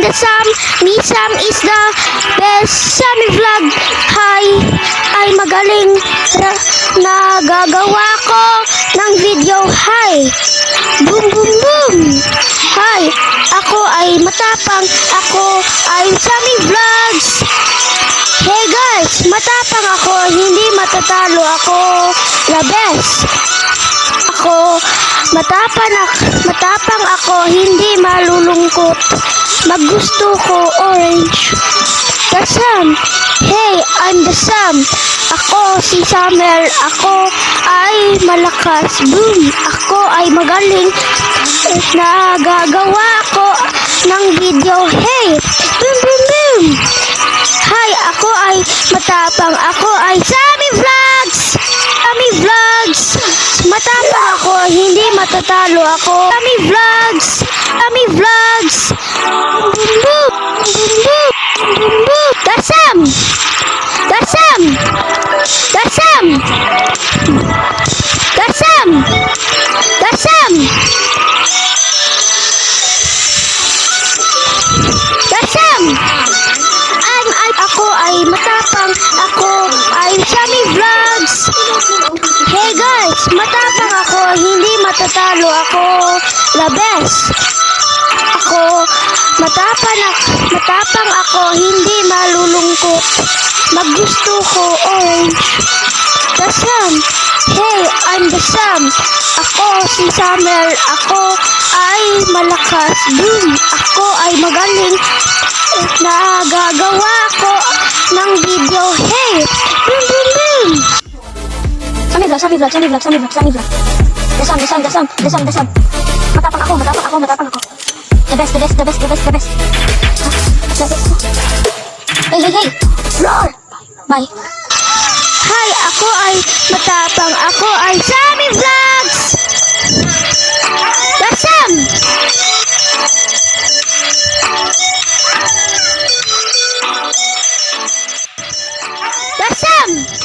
the Sam. Me Sam is the best. Sammy Vlog. Hi. Ay magaling. Nagagawa ko ng video. Hi. Boom boom boom. Hi. Ako ay matapang. Ako ay Sammy Vlogs. Hey guys, matapang ako. Hindi matatalo. Ako the best. Ako matapang ako, hindi malulungkot. Maggusto ko orange. The Sam. Hey, I'm the Sam. Ako si Summer. Ako ay malakas. Boom. Ako ay magaling. Nagagawa ko ng video. Hey. Boom boom boom. Hi, ako ay matapang. Ako ay Sammy Vlogs. Sammy Vlogs. Matapang ako, hindi matatalo ako. Sammy Vlogs. Sammy Vlogs. Boom boom. Boom boom. Boom boom. The Sam. The Sam. The Sam. The Sam. The Sam. The Sam. Ako ay matapang. Ako ay Sammy Vlogs. Hey guys, matapang ako. Hindi matatalo. Ako the best. Ako matapang ako. Hindi malulungkot. Maggusto ko orange. The Sam. Hey, I'm the Sam. Ako si Summer. Ako ay malakas. Boom. Ako ay magaling. Nagagawa ko ng video. Hey! Boom, boom, boom! Sammy Vlog, Sammy Vlog, Sammy Vlog, Sammy Vlog, Sammy Vlog. The Sam, the Sam, the Sam, the Sam, the Sam. Matapang ako. The best. The best. Hey. Roar! Bye. Hi, ako ay matapang. Ako ay Sammy Vlogs! The Sam! The Sam!